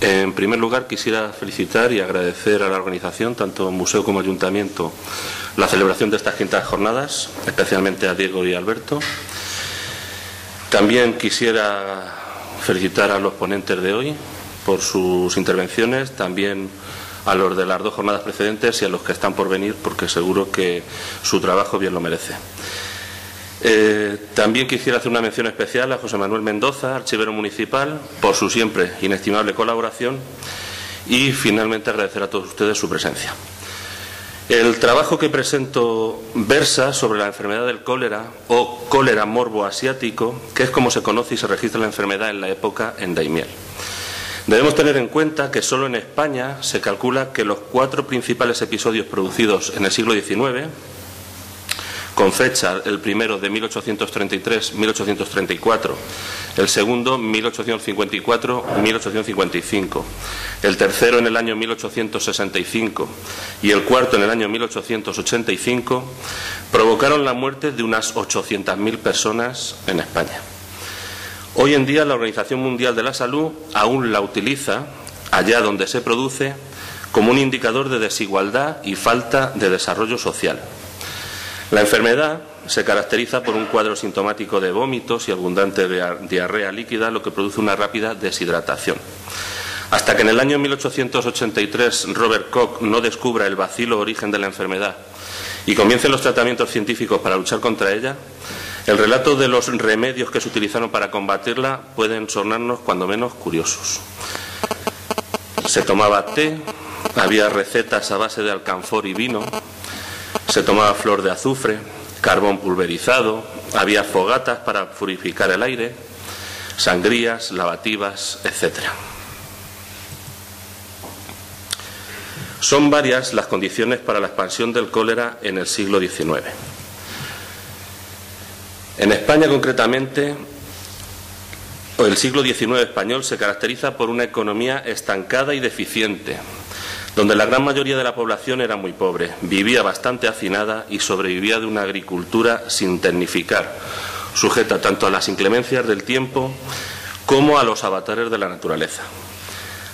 En primer lugar, quisiera felicitar y agradecer a la organización, tanto museo como ayuntamiento, la celebración de estas quintas jornadas, especialmente a Diego y Alberto. También quisiera felicitar a los ponentes de hoy por sus intervenciones, también a los de las dos jornadas precedentes y a los que están por venir, porque seguro que su trabajo bien lo merece. También quisiera hacer una mención especial a José Manuel Mendoza, archivero municipal, por su siempre inestimable colaboración, y finalmente agradecer a todos ustedes su presencia. El trabajo que presento versa sobre la enfermedad del cólera o cólera morbo asiático, que es como se conoce y se registra la enfermedad en la época en Daimiel. Debemos tener en cuenta que solo en España se calcula que los 4 principales episodios producidos en el siglo XIX, con fecha el primero de 1833-1834, el segundo 1854-1855, el tercero en el año 1865 y el cuarto en el año 1885, provocaron la muerte de unas 800.000 personas en España. Hoy en día la Organización Mundial de la Salud aún la utiliza, allá donde se produce, como un indicador de desigualdad y falta de desarrollo social. La enfermedad se caracteriza por un cuadro sintomático de vómitos y abundante diarrea líquida, lo que produce una rápida deshidratación. Hasta que en el año 1883 Robert Koch no descubra el bacilo origen de la enfermedad y comiencen los tratamientos científicos para luchar contra ella, el relato de los remedios que se utilizaron para combatirla pueden sonarnos cuando menos curiosos. Se tomaba té, había recetas a base de alcanfor y vino, se tomaba flor de azufre, carbón pulverizado, había fogatas para purificar el aire, sangrías, lavativas, etc. Son varias las condiciones para la expansión del cólera en el siglo XIX. En España, concretamente, el siglo XIX español se caracteriza por una economía estancada y deficiente, donde la gran mayoría de la población era muy pobre, vivía bastante hacinada y sobrevivía de una agricultura sin tecnificar, sujeta tanto a las inclemencias del tiempo como a los avatares de la naturaleza.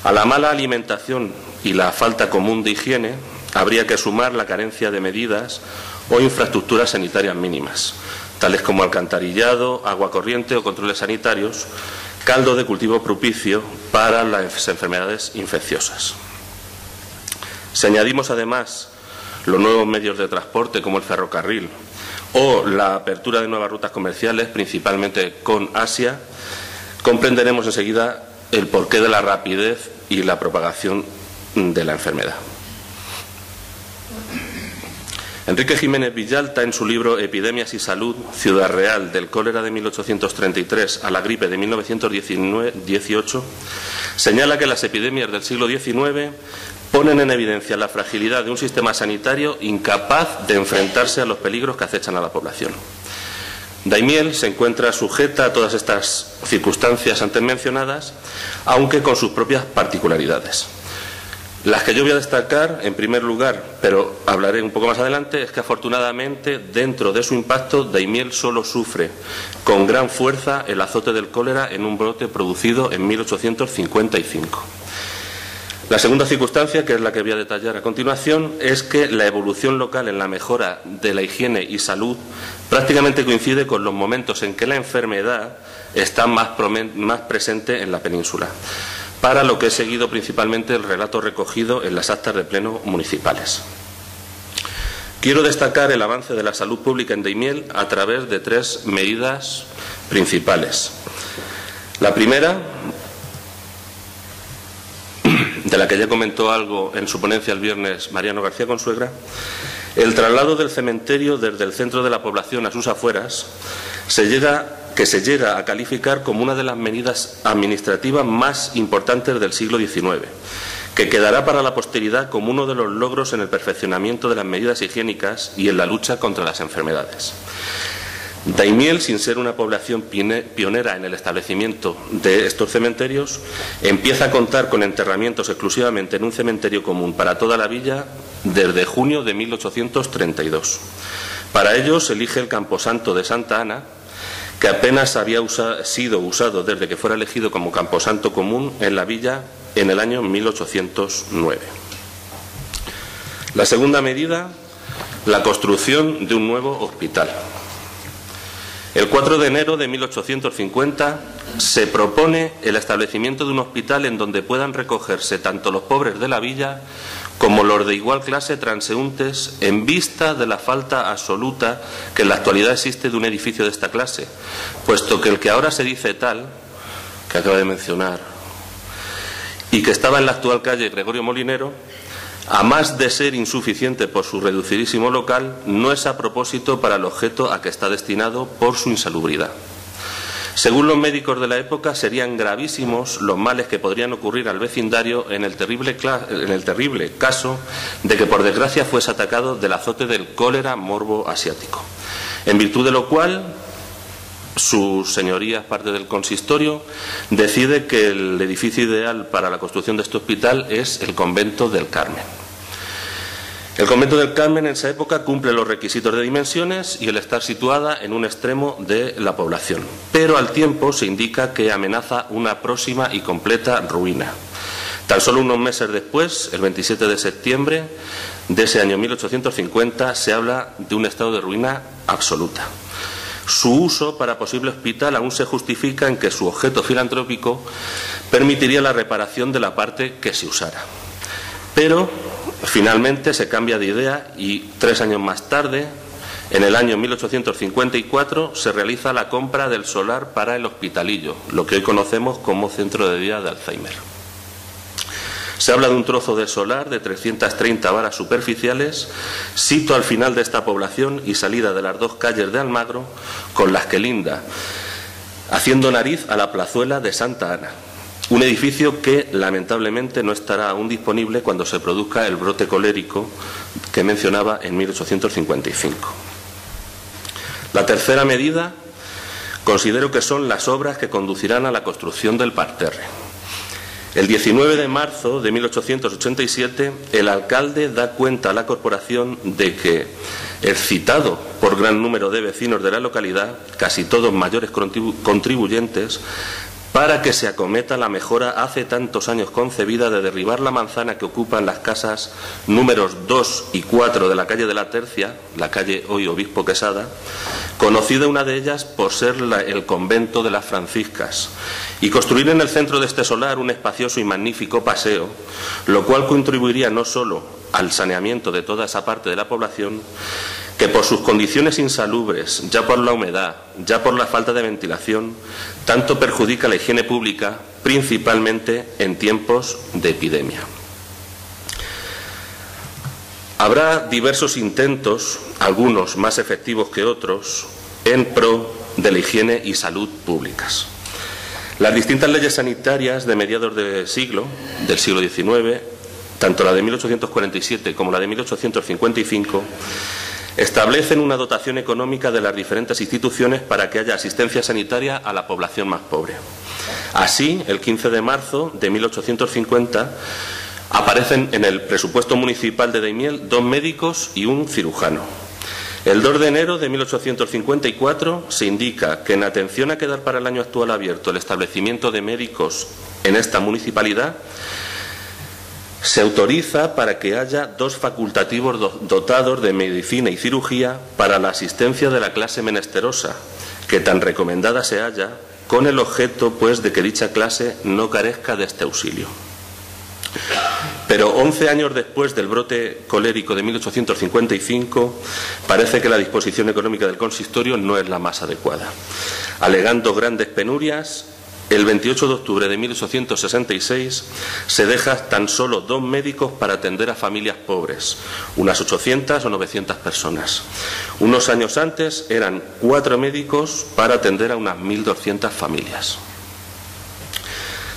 A la mala alimentación y la falta común de higiene habría que sumar la carencia de medidas o infraestructuras sanitarias mínimas, tales como alcantarillado, agua corriente o controles sanitarios, caldo de cultivo propicio para las enfermedades infecciosas. Si añadimos además los nuevos medios de transporte como el ferrocarril o la apertura de nuevas rutas comerciales, principalmente con Asia, comprenderemos enseguida el porqué de la rapidez y la propagación de la enfermedad. Enrique Jiménez Villalta, en su libro Epidemias y Salud, Ciudad Real, del cólera de 1833 a la gripe de 1918, señala que las epidemias del siglo XIX ponen en evidencia la fragilidad de un sistema sanitario incapaz de enfrentarse a los peligros que acechan a la población. Daimiel se encuentra sujeta a todas estas circunstancias antes mencionadas, aunque con sus propias particularidades. Las que yo voy a destacar, en primer lugar, pero hablaré un poco más adelante, es que afortunadamente, dentro de su impacto, Daimiel solo sufre con gran fuerza el azote del cólera en un brote producido en 1855. La segunda circunstancia, que es la que voy a detallar a continuación, es que la evolución local en la mejora de la higiene y salud prácticamente coincide con los momentos en que la enfermedad está más presente en la península, para lo que he seguido principalmente el relato recogido en las actas de pleno municipales. Quiero destacar el avance de la salud pública en Daimiel a través de 3 medidas principales. La primera, de la que ya comentó algo en su ponencia el viernes Mariano García Consuegra, el traslado del cementerio desde el centro de la población a sus afueras que se llega a calificar como una de las medidas administrativas más importantes del siglo XIX, que quedará para la posteridad como uno de los logros en el perfeccionamiento de las medidas higiénicas y en la lucha contra las enfermedades. Daimiel, sin ser una población pionera en el establecimiento de estos cementerios, empieza a contar con enterramientos exclusivamente en un cementerio común para toda la villa desde junio de 1832. Para ello se elige el camposanto de Santa Ana, que apenas había sido usado desde que fuera elegido como camposanto común en la villa en el año 1809. La segunda medida, la construcción de un nuevo hospital. El 4 de enero de 1850 se propone el establecimiento de un hospital en donde puedan recogerse tanto los pobres de la villa como los de igual clase transeúntes, en vista de la falta absoluta que en la actualidad existe de un edificio de esta clase, puesto que el que ahora se dice tal, que acaba de mencionar, y que estaba en la actual calle Gregorio Molinero, a más de ser insuficiente por su reducidísimo local, no es a propósito para el objeto a que está destinado por su insalubridad. Según los médicos de la época, serían gravísimos los males que podrían ocurrir al vecindario en el terrible caso de que por desgracia fuese atacado del azote del cólera morbo asiático. En virtud de lo cual, sus señorías, parte del consistorio, decide que el edificio ideal para la construcción de este hospital es el Convento del Carmen. El Convento del Carmen en esa época cumple los requisitos de dimensiones y el estar situada en un extremo de la población, pero al tiempo se indica que amenaza una próxima y completa ruina. Tan solo unos meses después, el 27 de septiembre de ese año 1850, se habla de un estado de ruina absoluta. Su uso para posible hospital aún se justifica en que su objeto filantrópico permitiría la reparación de la parte que se usara. Pero finalmente se cambia de idea y 3 años más tarde, en el año 1854, se realiza la compra del solar para el Hospitalillo, lo que hoy conocemos como Centro de Día de Alzheimer. Se habla de un trozo de solar de 330 varas superficiales, sito al final de esta población y salida de las 2 calles de Almagro, con las que linda, haciendo nariz a la plazuela de Santa Ana. Un edificio que lamentablemente no estará aún disponible cuando se produzca el brote colérico que mencionaba en 1855. La tercera medida considero que son las obras que conducirán a la construcción del parterre. El 19 de marzo de 1887, el alcalde da cuenta a la corporación de que, excitado por gran número de vecinos de la localidad, casi todos mayores contribuyentes, para que se acometa la mejora hace tantos años concebida de derribar la manzana que ocupan las casas números 2 y 4 de la calle de la Tercia, la calle hoy Obispo Quesada, conocida una de ellas por ser el convento de las Franciscas, y construir en el centro de este solar un espacioso y magnífico paseo, lo cual contribuiría no solo al saneamiento de toda esa parte de la población, que por sus condiciones insalubres, ya por la humedad, ya por la falta de ventilación, tanto perjudica la higiene pública, principalmente en tiempos de epidemia. Habrá diversos intentos, algunos más efectivos que otros, en pro de la higiene y salud públicas. Las distintas leyes sanitarias de mediados del siglo XIX, tanto la de 1847 como la de 1855, establecen una dotación económica de las diferentes instituciones para que haya asistencia sanitaria a la población más pobre. Así, el 15 de marzo de 1850 aparecen en el presupuesto municipal de Daimiel 2 médicos y un cirujano. El 2 de enero de 1854 se indica que en atención a quedar para el año actual abierto el establecimiento de médicos en esta municipalidad, se autoriza para que haya 2 facultativos dotados de medicina y cirugía para la asistencia de la clase menesterosa, que tan recomendada se halla, con el objeto, pues, de que dicha clase no carezca de este auxilio. Pero 11 años después del brote colérico de 1855, parece que la disposición económica del consistorio no es la más adecuada. Alegando grandes penurias, el 28 de octubre de 1866 se deja tan solo 2 médicos para atender a familias pobres, unas 800 o 900 personas. Unos años antes eran 4 médicos para atender a unas 1.200 familias.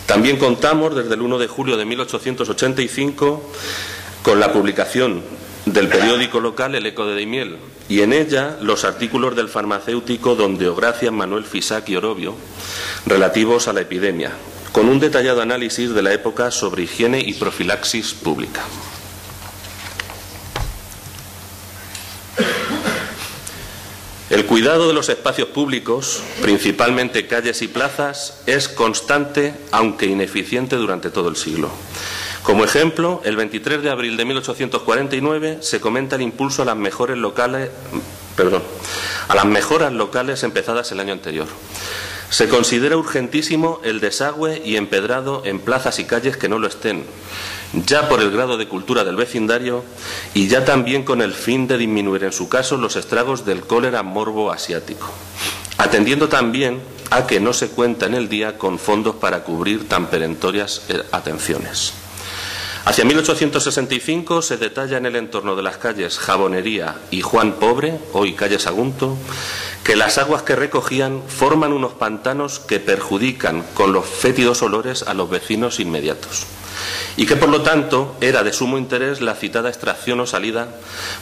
También contamos desde el 1 de julio de 1885 con la publicación del periódico local El Eco de Daimiel, y en ella los artículos del farmacéutico don Deogracias Manuel Fisac y Orobio relativos a la epidemia, con un detallado análisis de la época sobre higiene y profilaxis pública. El cuidado de los espacios públicos, principalmente calles y plazas, es constante, aunque ineficiente, durante todo el siglo. Como ejemplo, el 23 de abril de 1849 se comenta el impulso a las mejoras locales empezadas el año anterior. Se considera urgentísimo el desagüe y empedrado en plazas y calles que no lo estén, ya por el grado de cultura del vecindario y ya también con el fin de disminuir en su caso los estragos del cólera morbo asiático, atendiendo también a que no se cuenta en el día con fondos para cubrir tan perentorias atenciones. Hacia 1865 se detalla en el entorno de las calles Jabonería y Juan Pobre, hoy calle Sagunto, que las aguas que recogían forman unos pantanos que perjudican con los fétidos olores a los vecinos inmediatos y que por lo tanto era de sumo interés la citada extracción o salida,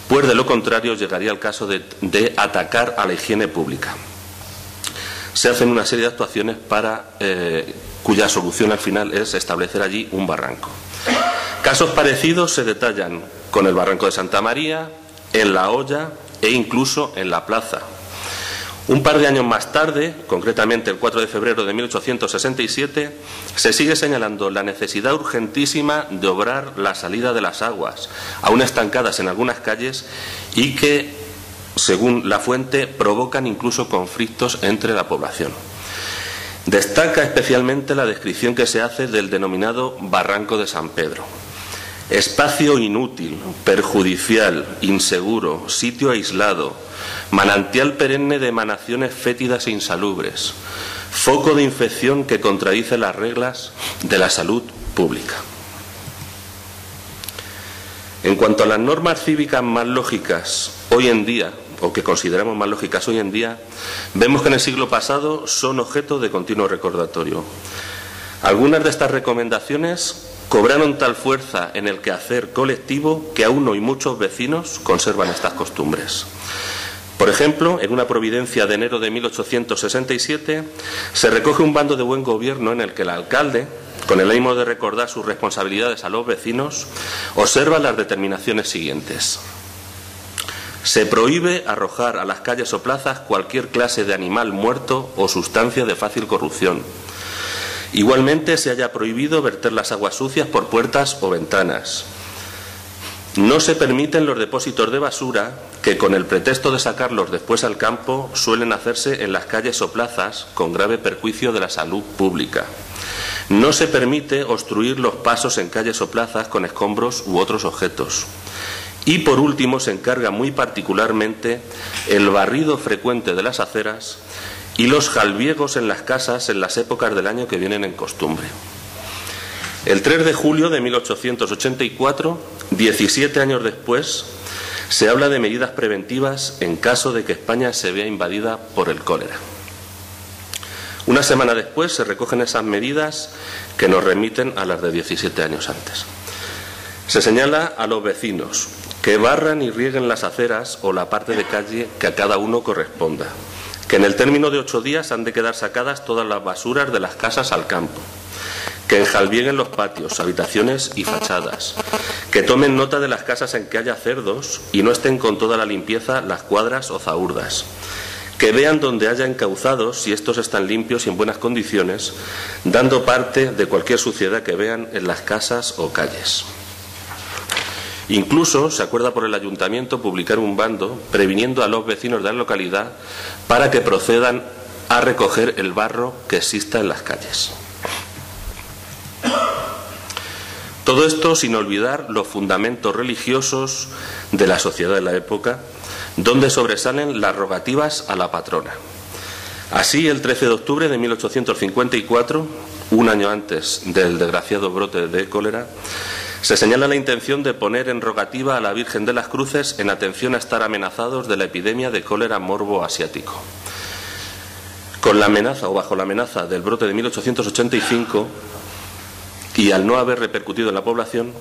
pues de lo contrario llegaría al caso de atacar a la higiene pública. Se hacen una serie de actuaciones cuya solución al final es establecer allí un barranco. Casos parecidos se detallan con el barranco de Santa María, en La Hoya e incluso en la Plaza. Un par de años más tarde, concretamente el 4 de febrero de 1867, se sigue señalando la necesidad urgentísima de obrar la salida de las aguas, aún estancadas en algunas calles y que, según la fuente, provocan incluso conflictos entre la población. Destaca especialmente la descripción que se hace del denominado Barranco de San Pedro. Espacio inútil, perjudicial, inseguro, sitio aislado, manantial perenne de emanaciones fétidas e insalubres, foco de infección que contradice las reglas de la salud pública. En cuanto a las normas cívicas más lógicas hoy en día, o que consideramos más lógicas hoy en día, vemos que en el siglo pasado son objeto de continuo recordatorio. Algunas de estas recomendaciones cobraron tal fuerza en el quehacer colectivo que aún hoy muchos vecinos conservan estas costumbres. Por ejemplo, en una providencia de enero de 1867 se recoge un bando de buen gobierno en el que el alcalde, con el ánimo de recordar sus responsabilidades a los vecinos, observa las determinaciones siguientes. Se prohíbe arrojar a las calles o plazas cualquier clase de animal muerto o sustancia de fácil corrupción. Igualmente se haya prohibido verter las aguas sucias por puertas o ventanas. No se permiten los depósitos de basura que, con el pretexto de sacarlos después al campo, suelen hacerse en las calles o plazas con grave perjuicio de la salud pública. No se permite obstruir los pasos en calles o plazas con escombros u otros objetos. Y por último se encarga muy particularmente el barrido frecuente de las aceras y los jalbiegos en las casas en las épocas del año que vienen en costumbre. El 3 de julio de 1884, 17 años después, se habla de medidas preventivas en caso de que España se vea invadida por el cólera. Una semana después se recogen esas medidas que nos remiten a las de 17 años antes. Se señala a los vecinos que barran y rieguen las aceras o la parte de calle que a cada uno corresponda, que en el término de 8 días han de quedar sacadas todas las basuras de las casas al campo, que enjalbieguen los patios, habitaciones y fachadas, que tomen nota de las casas en que haya cerdos y no estén con toda la limpieza las cuadras o zahurdas, que vean donde haya encauzados si estos están limpios y en buenas condiciones, dando parte de cualquier suciedad que vean en las casas o calles. Incluso se acuerda por el ayuntamiento publicar un bando previniendo a los vecinos de la localidad para que procedan a recoger el barro que exista en las calles. Todo esto sin olvidar los fundamentos religiosos de la sociedad de la época, donde sobresalen las rogativas a la patrona. Así, el 13 de octubre de 1854, un año antes del desgraciado brote de cólera, se señala la intención de poner en rogativa a la Virgen de las Cruces en atención a estar amenazados de la epidemia de cólera morbo asiático. Con la amenaza o bajo la amenaza del brote de 1885 y al no haber repercutido en la población,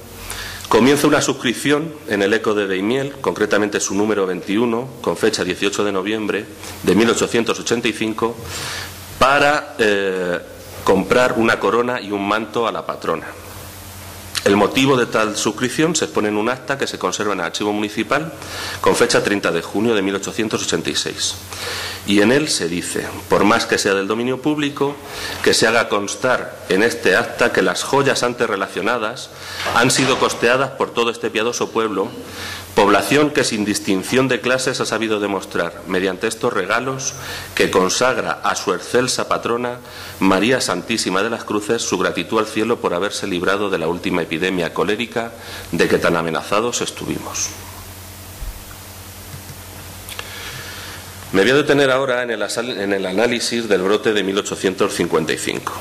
comienza una suscripción en el Eco de Daimiel, concretamente su número 21, con fecha 18 de noviembre de 1885, para comprar una corona y un manto a la patrona. El motivo de tal suscripción se expone en un acta que se conserva en el archivo municipal con fecha 30 de junio de 1886. Y en él se dice, por más que sea del dominio público, que se haga constar en este acta que las joyas antes relacionadas han sido costeadas por todo este piadoso pueblo, población que sin distinción de clases ha sabido demostrar, mediante estos regalos, que consagra a su excelsa patrona, María Santísima de las Cruces, su gratitud al cielo por haberse librado de la última epidemia colérica de que tan amenazados estuvimos. Me voy a detener ahora en el análisis del brote de 1855.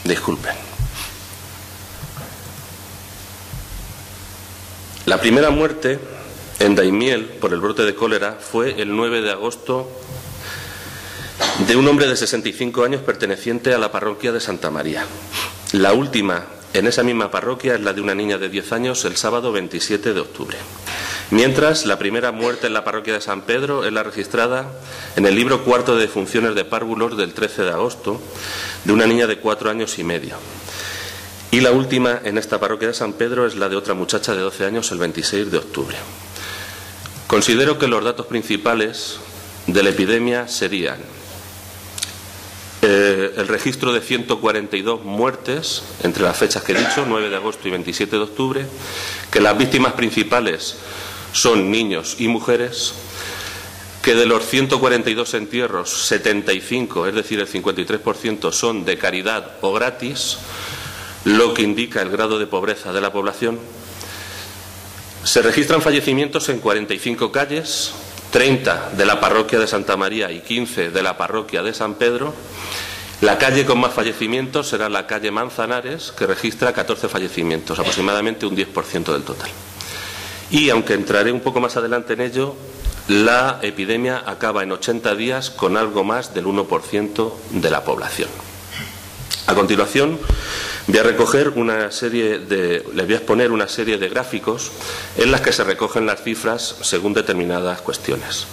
Disculpen. La primera muerte en Daimiel por el brote de cólera fue el 9 de agosto de un hombre de 65 años perteneciente a la parroquia de Santa María. La última en esa misma parroquia es la de una niña de 10 años el sábado 27 de octubre. Mientras, la primera muerte en la parroquia de San Pedro es la registrada en el libro cuarto de defunciones de párvulos del 13 de agosto de una niña de 4 años y medio. Y la última en esta parroquia de San Pedro es la de otra muchacha de 12 años el 26 de octubre. Considero que los datos principales de la epidemia serían el registro de 142 muertes entre las fechas que he dicho, 9 de agosto y 27 de octubre, que las víctimas principales son niños y mujeres, que de los 142 entierros, 75, es decir, el 53%, son de caridad o gratis, lo que indica el grado de pobreza de la población. Se registran fallecimientos en 45 calles, 30 de la parroquia de Santa María y 15 de la parroquia de San Pedro. La calle con más fallecimientos será la calle Manzanares, que registra 14 fallecimientos, aproximadamente un 10% del total. Y aunque entraré un poco más adelante en ello, la epidemia acaba en 80 días con algo más del 1% de la población. A continuación, voy a recoger les voy a exponer una serie de gráficos en las que se recogen las cifras según determinadas cuestiones.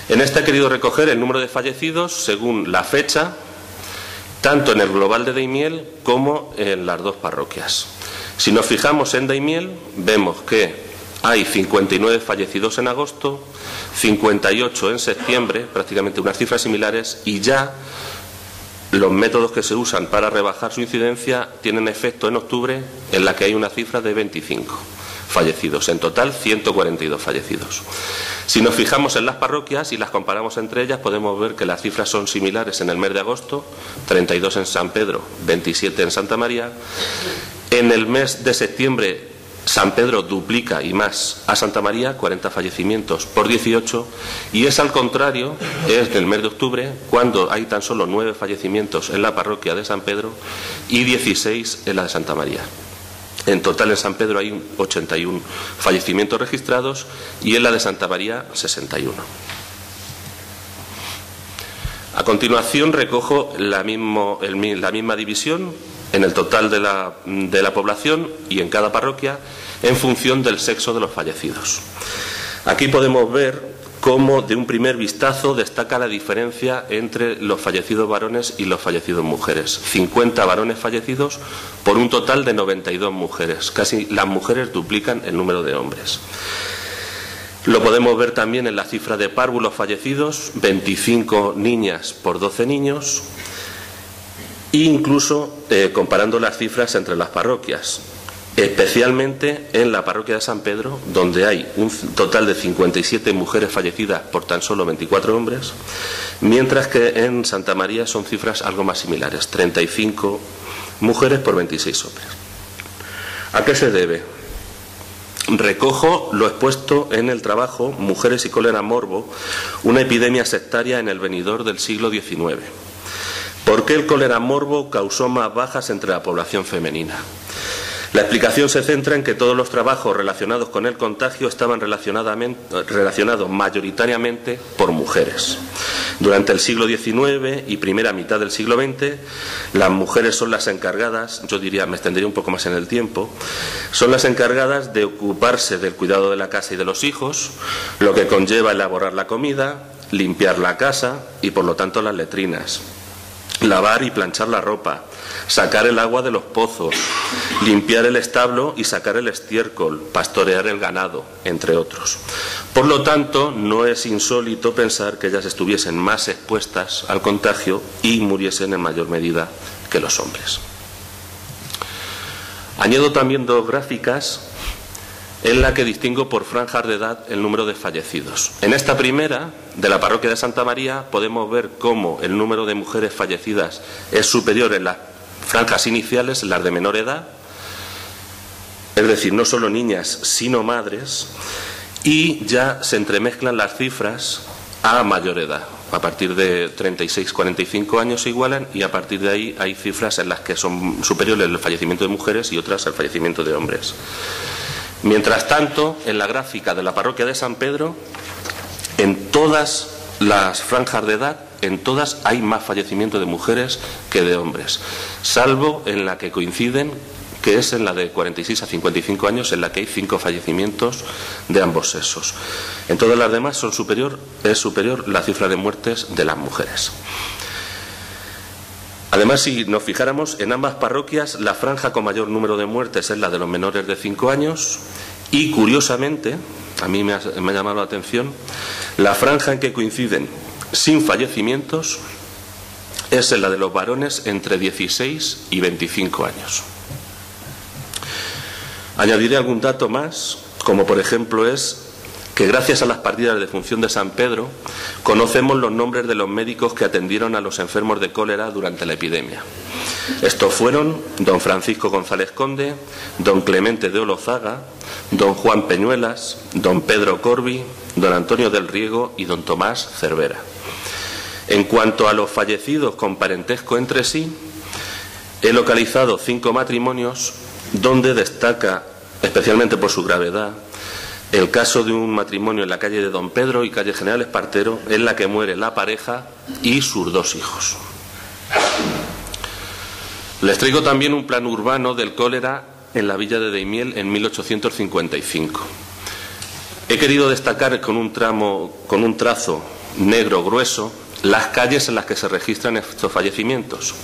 En esta he querido recoger el número de fallecidos según la fecha, tanto en el global de Daimiel como en las dos parroquias. Si nos fijamos en Daimiel, vemos que hay 59 fallecidos en agosto, 58 en septiembre, prácticamente unas cifras similares, y ya los métodos que se usan para rebajar su incidencia tienen efecto en octubre, en la que hay una cifra de 25 fallecidos. En total, 142 fallecidos. Si nos fijamos en las parroquias y las comparamos entre ellas, podemos ver que las cifras son similares en el mes de agosto, 32 en San Pedro, 27 en Santa María. En el mes de septiembre, San Pedro duplica y más a Santa María, 40 fallecimientos por 18, y es al contrario, es del mes de octubre, cuando hay tan solo 9 fallecimientos en la parroquia de San Pedro y 16 en la de Santa María. En total en San Pedro hay 81 fallecimientos registrados y en la de Santa María 61. A continuación recojo la misma división en el total de la población y en cada parroquia en función del sexo de los fallecidos. Aquí podemos ver cómo de un primer vistazo destaca la diferencia entre los fallecidos varones y los fallecidos mujeres. 50 varones fallecidos por un total de 92 mujeres. Casi las mujeres duplican el número de hombres. Lo podemos ver también en la cifra de párvulos fallecidos, 25 niñas por 12 niños, e incluso comparando las cifras entre las parroquias, especialmente en la parroquia de San Pedro, donde hay un total de 57 mujeres fallecidas por tan solo 24 hombres, mientras que en Santa María son cifras algo más similares, 35 mujeres por 26 hombres. ¿A qué se debe? Recojo lo expuesto en el trabajo Mujeres y cólera morbo, una epidemia sectaria en el venidor del siglo XIX. ¿Por qué el cólera morbo causó más bajas entre la población femenina? La explicación se centra en que todos los trabajos relacionados con el contagio estaban relacionados mayoritariamente por mujeres. Durante el siglo XIX y primera mitad del siglo XX, las mujeres son las encargadas, yo diría, me extendería un poco más en el tiempo, son las encargadas de ocuparse del cuidado de la casa y de los hijos, lo que conlleva elaborar la comida, limpiar la casa y, por lo tanto, las letrinas. lavar y planchar la ropa, sacar el agua de los pozos, limpiar el establo y sacar el estiércol, pastorear el ganado, entre otros. Por lo tanto, no es insólito pensar que ellas estuviesen más expuestas al contagio y muriesen en mayor medida que los hombres. Añado también dos gráficas en la que distingo por franjas de edad el número de fallecidos. En esta primera, de la parroquia de Santa María, podemos ver cómo el número de mujeres fallecidas es superior en las franjas iniciales, en las de menor edad, es decir, no solo niñas, sino madres, y ya se entremezclan las cifras a mayor edad. A partir de 36, 45 años se igualan y a partir de ahí hay cifras en las que son superiores el fallecimiento de mujeres y otras el fallecimiento de hombres. Mientras tanto, en la gráfica de la parroquia de San Pedro, en todas las franjas de edad, en todas hay más fallecimiento de mujeres que de hombres, salvo en la que coinciden, que es en la de 46 a 55 años, en la que hay 5 fallecimientos de ambos sexos. En todas las demás es superior la cifra de muertes de las mujeres. Además, si nos fijáramos, en ambas parroquias la franja con mayor número de muertes es la de los menores de 5 años y, curiosamente, a mí me ha llamado la atención, la franja en que coinciden sin fallecimientos es en la de los varones entre 16 y 25 años. Añadiré algún dato más, como por ejemplo es que gracias a las partidas de función de San Pedro conocemos los nombres de los médicos que atendieron a los enfermos de cólera durante la epidemia. Estos fueron don Francisco González Conde, don Clemente de Olozaga, don Juan Peñuelas, don Pedro Corbi, don Antonio del Riego y don Tomás Cervera. En cuanto a los fallecidos con parentesco entre sí, he localizado 5 matrimonios donde destaca, especialmente por su gravedad, el caso de un matrimonio en la calle de Don Pedro y calle General Espartero, en la que muere la pareja y sus 2 hijos. Les traigo también un plano urbano del cólera en la villa de Daimiel en 1855. He querido destacar con un trazo negro grueso las calles en las que se registran estos fallecimientos.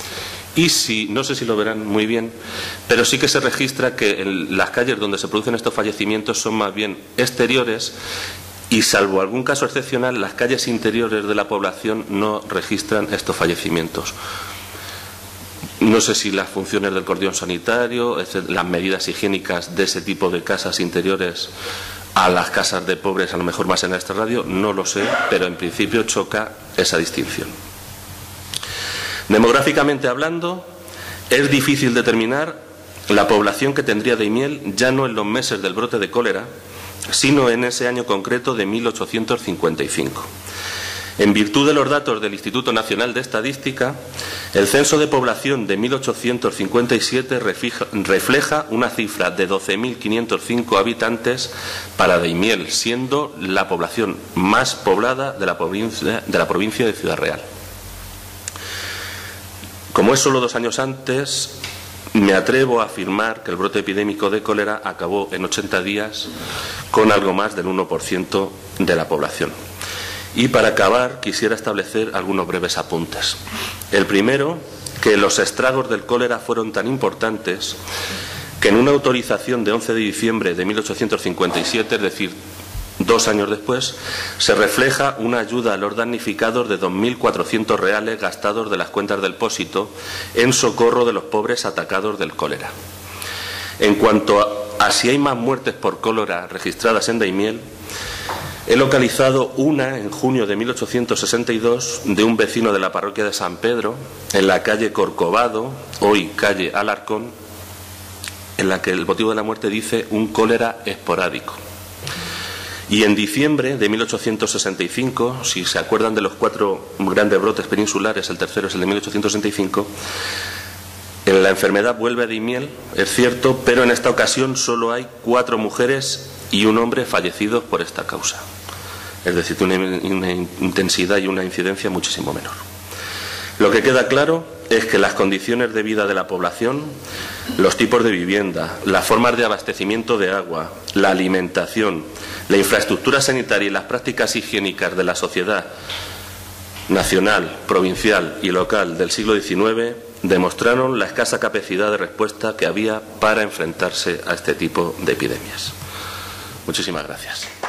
Y no sé si lo verán muy bien, pero sí que se registra que en las calles donde se producen estos fallecimientos son más bien exteriores y, salvo algún caso excepcional, las calles interiores de la población no registran estos fallecimientos. No sé si las funciones del cordón sanitario, las medidas higiénicas de ese tipo de casas interiores a las casas de pobres, a lo mejor más en este radio, no lo sé, pero en principio choca esa distinción. Demográficamente hablando, es difícil determinar la población que tendría Daimiel ya no en los meses del brote de cólera, sino en ese año concreto de 1855. En virtud de los datos del Instituto Nacional de Estadística, el censo de población de 1857 refleja una cifra de 12.505 habitantes para Daimiel, siendo la población más poblada de la provincia de Ciudad Real. Como es solo 2 años antes, me atrevo a afirmar que el brote epidémico de cólera acabó en 80 días con algo más del 1% de la población. Y para acabar quisiera establecer algunos breves apuntes. El primero, que los estragos del cólera fueron tan importantes que en una autorización de 11 de diciembre de 1857, es decir, 2 años después, se refleja una ayuda a los damnificados de 2.400 reales gastados de las cuentas del Pósito en socorro de los pobres atacados del cólera. En cuanto a si hay más muertes por cólera registradas en Daimiel, he localizado una en junio de 1862 de un vecino de la parroquia de San Pedro, en la calle Corcovado, hoy calle Alarcón, en la que el motivo de la muerte dice un cólera esporádico. Y en diciembre de 1865, si se acuerdan de los 4 grandes brotes peninsulares, el tercero es el de 1865, la enfermedad vuelve a Daimiel, es cierto, pero en esta ocasión solo hay 4 mujeres y un hombre fallecidos por esta causa. Es decir, una intensidad y una incidencia muchísimo menor. Lo que queda claro es que las condiciones de vida de la población, los tipos de vivienda, las formas de abastecimiento de agua, la alimentación, la infraestructura sanitaria y las prácticas higiénicas de la sociedad nacional, provincial y local del siglo XIX demostraron la escasa capacidad de respuesta que había para enfrentarse a este tipo de epidemias. Muchísimas gracias.